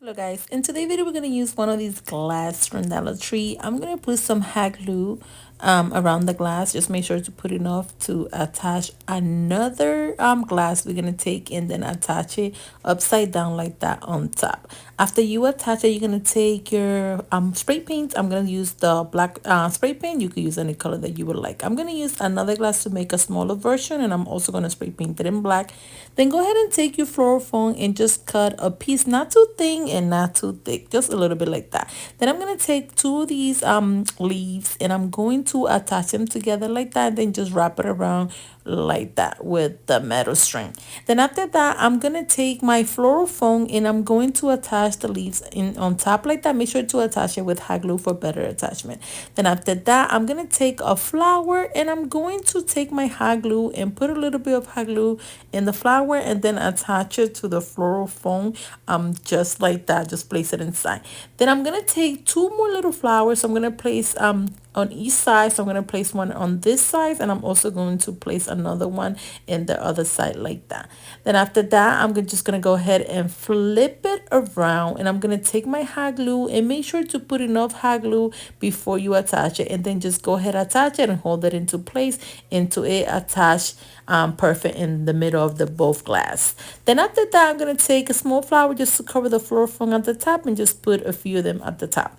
Hello guys, in today's video we're going to use one of these glass from Dollar Tree. I'm going to put some hot glue around the glass. Just make sure to put enough to attach another glass we're going to take and then attach it upside down like that on top. After you attach it, you're going to take your spray paint. I'm going to use the black spray paint. You could use any color that you would like. I'm going to use another glass to make a smaller version, and I'm also going to spray paint it in black. Then go ahead and take your floral foam and just cut a piece, not too thin and not too thick, just a little bit like that. Then I'm going to take two of these leaves and I'm going to attach them together like that, then just wrap it around like that with the metal string. Then after that, I'm going to take my floral foam and I'm going to attach the leaves in on top like that. Make sure to attach it with hot glue for better attachment. Then after that, I'm going to take a flower and I'm going to take my hot glue and put a little bit of hot glue in the flower and then attach it to the floral foam just like that. Just place it inside. Then I'm going to take two more little flowers. I'm going to place on each side. So I'm going to place one on this side and I'm also going to place another one in the other side like that. Then after that, I'm just going to go ahead and flip it around and I'm going to take my hot glue and make sure to put enough hot glue before you attach it, and then just go ahead, attach it and hold it into place into it attached perfect in the middle of the both glass. Then after that, I'm going to take a small flower just to cover the floor foam at the top and just put a few of them at the top.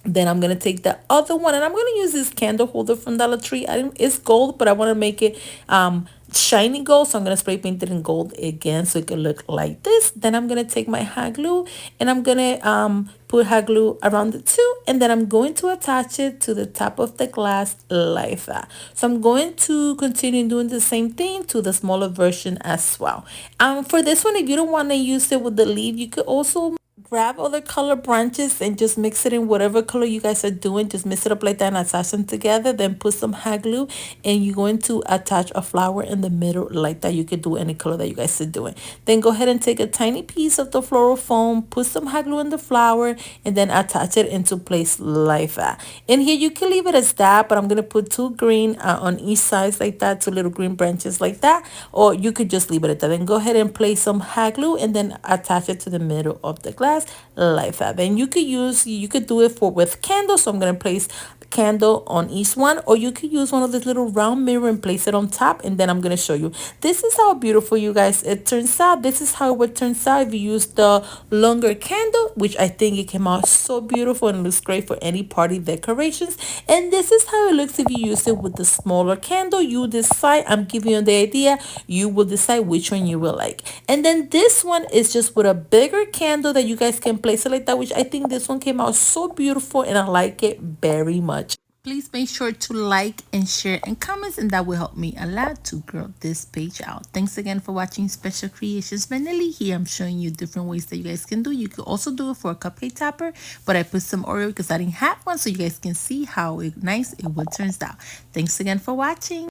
Then I'm going to take the other one and I'm going to use this candle holder from Dollar Tree. It's gold, but I want to make it shiny gold. So I'm going to spray paint it in gold again so it can look like this. Then I'm going to take my hot glue and I'm going to put hot glue around the two. And then I'm going to attach it to the top of the glass like that. So I'm going to continue doing the same thing to the smaller version as well. For this one, if you don't want to use it with the leaf, you could also grab other color branches and just mix it in whatever color you guys are doing. Just mix it up like that and attach them together. Then put some hot glue and you're going to attach a flower in the middle like that. You could do any color that you guys are doing. Then go ahead and take a tiny piece of the floral foam, put some hot glue in the flower, and then attach it into place like that. And here you can leave it as that, but I'm going to put two green on each side like that, two little green branches like that, or you could just leave it at that. Then go ahead and place some hot glue and then attach it to the middle of the glass like that. Then you could do it with candles. So I'm going to place candle on each one, or you could use one of this little round mirror and place it on top, and then I'm going to show you. This is how beautiful, you guys, it turns out. This is how it turns out if you use the longer candle, which I think it came out so beautiful and looks great for any party decorations. And this is how it looks if you use it with the smaller candle. You decide. I'm giving you the idea. You will decide which one you will like. And then this one is just with a bigger candle that you guys can place it like that, which I think this one came out so beautiful and I like it very much. Please make sure to like and share and comments, and that will help me a lot to grow this page out. Thanks again for watching Special Creations by Nelly. Here I'm showing you different ways that you guys can do. You could also do it for a cupcake topper, but I put some Oreo because I didn't have one, so you guys can see how nice it would turns out. Thanks again for watching.